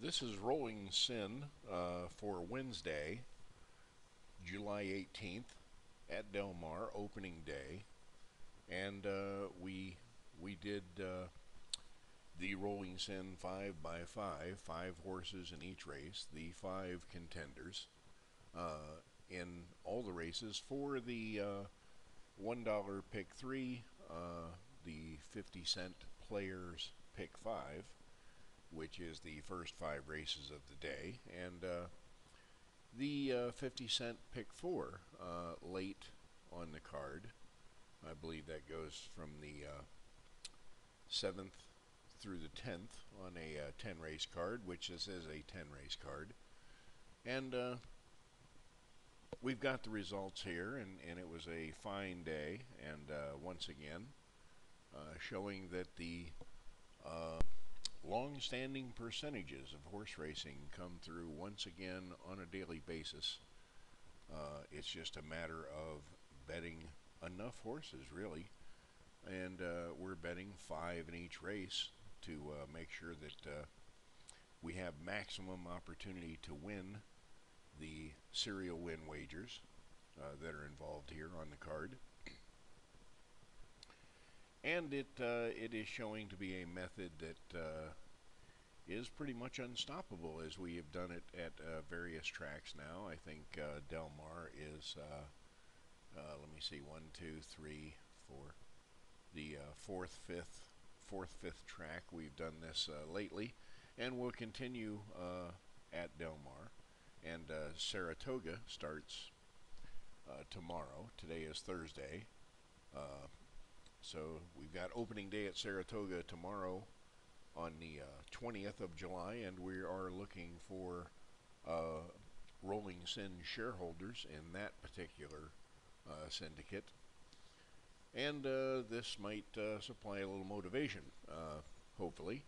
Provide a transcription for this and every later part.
This is Rolling-Syn for Wednesday, July 18th at Del Mar, opening day, and we did the Rolling-Syn 5x5, 5 horses in each race, the 5 contenders in all the races for the $1 pick 3, the 50-cent players pick 5, which is the first 5 races of the day, and the 50-cent pick 4 late on the card. I believe that goes from the 7th through the 10th on a 10-race card, which this is a 10-race card. And we've got the results here, and it was a fine day, and once again, showing that the long-standing percentages of horse racing come through once again on a daily basis. It's just a matter of betting enough horses, really, and we're betting 5 in each race to make sure that we have maximum opportunity to win the serial win wagers that are involved here on the card. And it is showing to be a method that is pretty much unstoppable, as we have done it at various tracks now. I think Del Mar is, let me see, 1, 2, 3, 4, the fourth, fifth track. We've done this lately, and we'll continue at Del Mar. And Saratoga starts tomorrow. Today is Thursday. So we've got opening day at Saratoga tomorrow on the 20th of July, and we are looking for Rolling-Syn shareholders in that particular syndicate. And this might supply a little motivation, hopefully.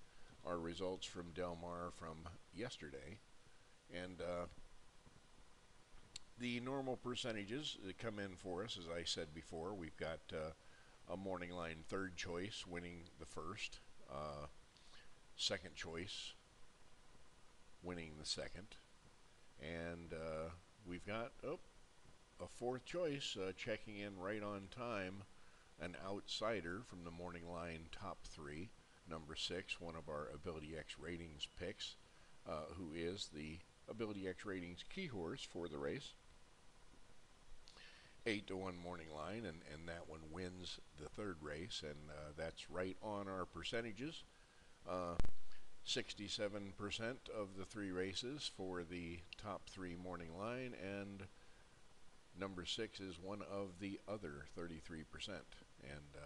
Our results from Del Mar from yesterday. And the normal percentages that come in for us, as I said before, we've got a morning line third choice winning the first, second choice winning the second, and we've got a fourth choice checking in right on time, an outsider from the morning line top 3, number 6, one of our Ability X ratings picks, who is the Ability X ratings key horse for the race. 8-1 morning line, and that one wins the third race, and that's right on our percentages. 67% of the 3 races for the top 3 morning line, and number 6 is one of the other 33%. And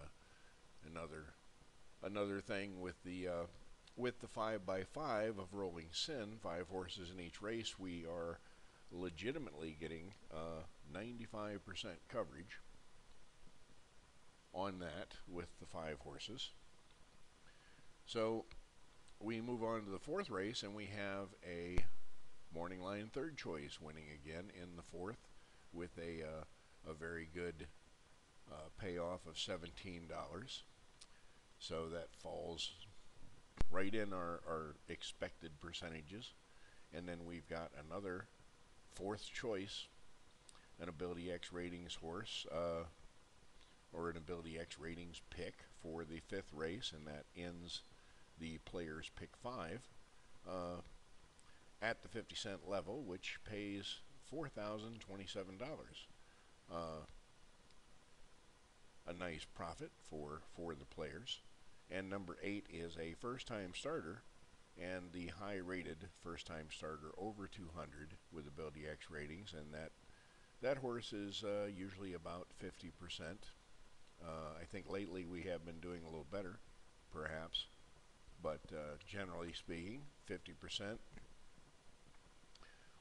another thing with the 5x5 of Rolling-Syn, 5 horses in each race, we are legitimately getting 95% coverage on that with the 5 horses. So we move on to the 4th race, and we have a morning line third choice winning again in the 4th with a very good payoff of $17. So that falls right in our expected percentages. And then we've got another 4th choice, an Ability X ratings horse, or an Ability X ratings pick for the 5th race, and that ends the players pick 5 at the 50-cent level, which pays $4,027. A nice profit for the players. And number 8 is a first-time starter, and the high-rated first-time starter over 200 with Ability X ratings, and that horse is usually about 50%. I think lately we have been doing a little better, perhaps, but generally speaking, 50%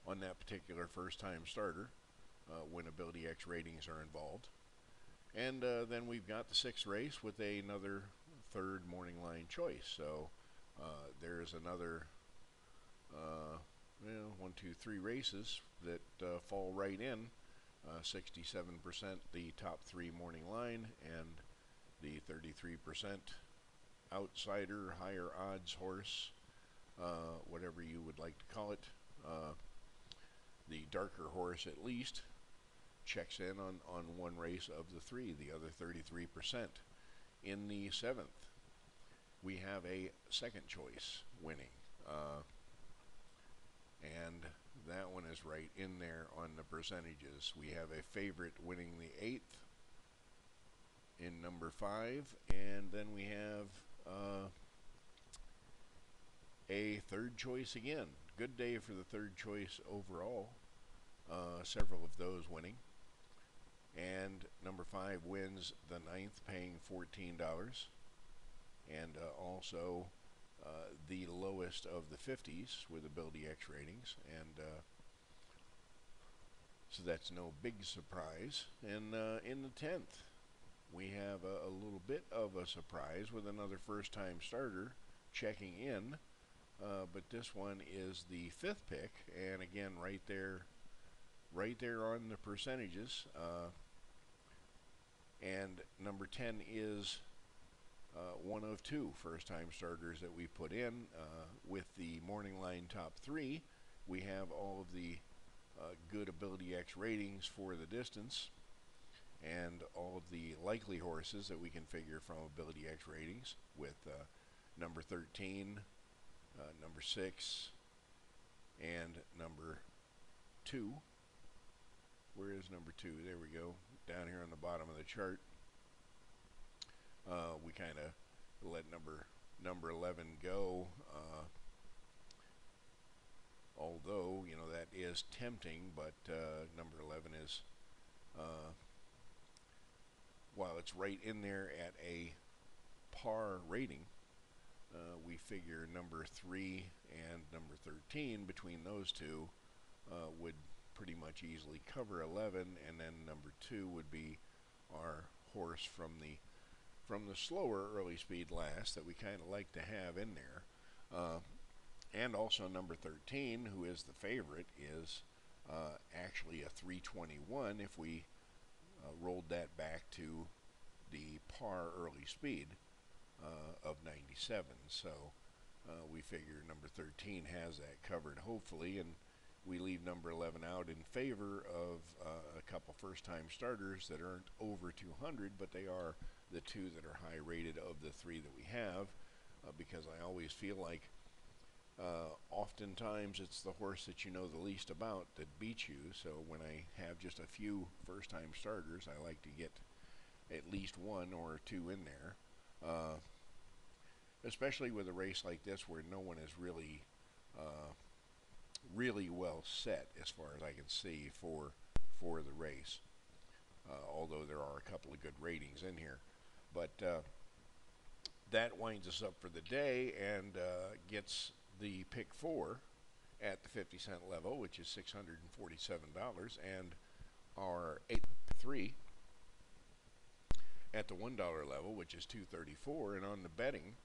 on that particular first-time starter when Ability X ratings are involved. And then we've got the 6th race with another 3rd morning line choice. So there's another 1, 2, 3 races that fall right in. 67% the top 3 morning line, and the 33% outsider higher odds horse whatever you would like to call it. The darker horse, at least, checks in on one race of the three, the other 33%. In the seventh, we have a second choice winning, and that one is right in there on the percentages. We have a favorite winning the eighth in number 5, and then we have a third choice again. Good day for the third choice overall. Several of those winning. And number 5 wins the ninth, paying $14. And also the lowest of the 50s with Ability X ratings. And so that's no big surprise. And in the 10th, we have a little bit of a surprise with another first-time starter checking in. But this one is the 5th pick, and again, right there on the percentages. And number 10 is one of 2 first-time starters that we put in. With the morning line top 3, we have all of the good Ability X ratings for the distance, and all of the likely horses that we can figure from Ability X ratings, with number 13, number 6, and number 2. Where is number 2? There we go. Down here on the bottom of the chart. We kind of let number 11 go. Although, you know, that is tempting, but number 11 is, while it's right in there at a par rating, we figure number 3 and number 13, between those two, would pretty much easily cover 11, and then number 2 would be our horse from the slower early speed last that we kind of like to have in there. And also number 13, who is the favorite, is actually a 321 if we rolled that back to the par early speed of 97. So we figure number 13 has that covered, hopefully, and we leave number 11 out in favor of a couple first-time starters that aren't over 200, but they are the 2 that are high rated of the 3 that we have, because I always feel like oftentimes it's the horse that you know the least about that beats you. So when I have just a few first-time starters, I like to get at least 1 or 2 in there, especially with a race like this where no one is really well set, as far as I can see, for the race, although there are a couple of good ratings in here. But that winds us up for the day and gets the pick 4 at the 50-cent level, which is $647, and our 8th pick 3 at the $1 level, which is $234. And on the betting,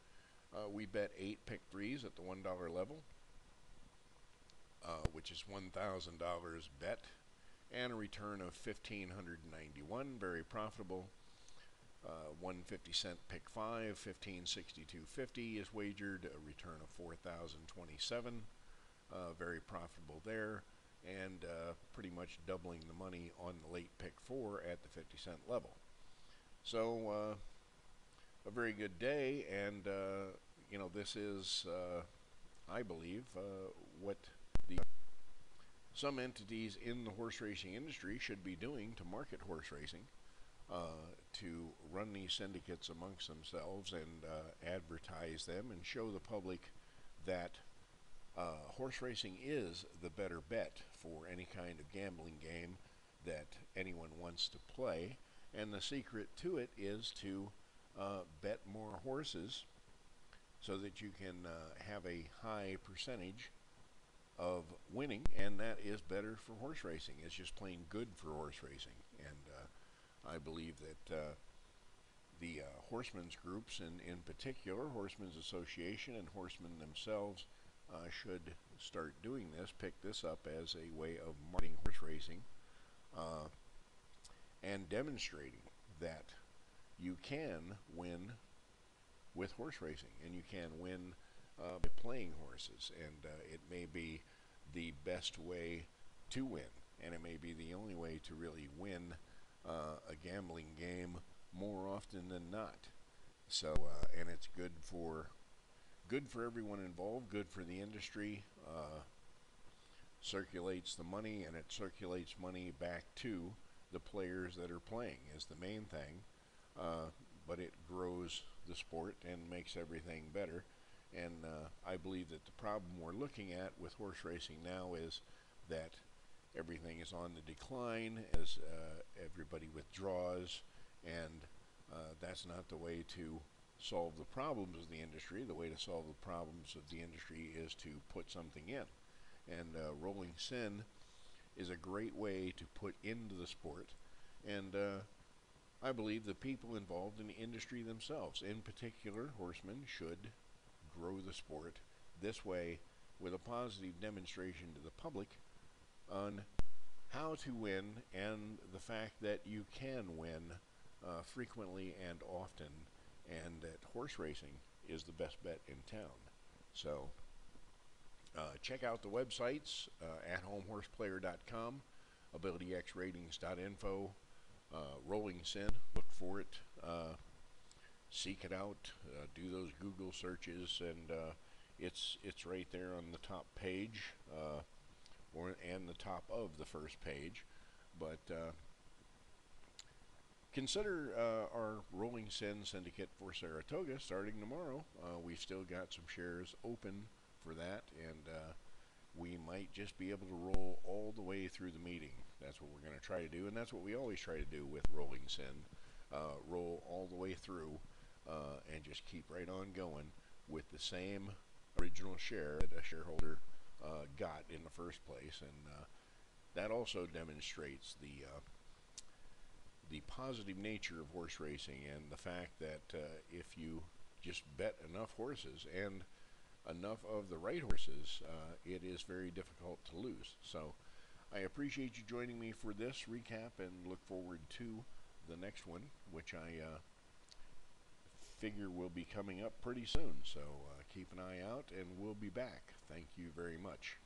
we bet 8 pick 3s at the $1 level, which is $1,000 bet, and a return of $1,591, very profitable. 150-cent pick 5, $1,562.50 is wagered, a return of $4,027, very profitable there, and pretty much doubling the money on the late pick 4 at the 50-cent level. So a very good day, and you know, this is, I believe, what some entities in the horse racing industry should be doing to market horse racing, to run these syndicates amongst themselves and advertise them and show the public that horse racing is the better bet for any kind of gambling game that anyone wants to play. And the secret to it is to bet more horses so that you can have a high percentage of winning, and that is better for horse racing. It's just plain good for horse racing. And I believe that the horsemen's groups, in particular, Horsemen's Association and horsemen themselves, should start doing this, pick this up as a way of marketing horse racing, and demonstrating that you can win with horse racing, and you can win by playing horses, and it may be the best way to win, and it may be the only way to really win a gambling game more often than not. So, and it's good for everyone involved, good for the industry. Circulates the money, and it circulates money back to the players that are playing is the main thing. But it grows the sport and makes everything better. And I believe that the problem we're looking at with horse racing now is that everything is on the decline as everybody withdraws, and that's not the way to solve the problems of the industry. The way to solve the problems of the industry is to put something in. And Rolling-Syn is a great way to put into the sport. And I believe the people involved in the industry themselves, in particular horsemen, should grow the sport this way with a positive demonstration to the public on how to win and the fact that you can win frequently and often, and that horse racing is the best bet in town. So check out the websites, athomehorseplayer.com, abilityxratings.info, Rolling-Syn, look for it, seek it out, do those Google searches, and it's right there on the top page, and the top of the first page. But consider our Rolling-Syn syndicate for Saratoga starting tomorrow. We've still got some shares open for that, and we might just be able to roll all the way through the meeting. That's what we're going to try to do, and that's what we always try to do with Rolling-Syn. Roll all the way through and just keep right on going with the same original share that a shareholder got in the first place, and that also demonstrates the positive nature of horse racing and the fact that if you just bet enough horses and enough of the right horses, it is very difficult to lose. So I appreciate you joining me for this recap and look forward to the next one, which I figure will be coming up pretty soon. So keep an eye out, and we'll be back. Thank you very much.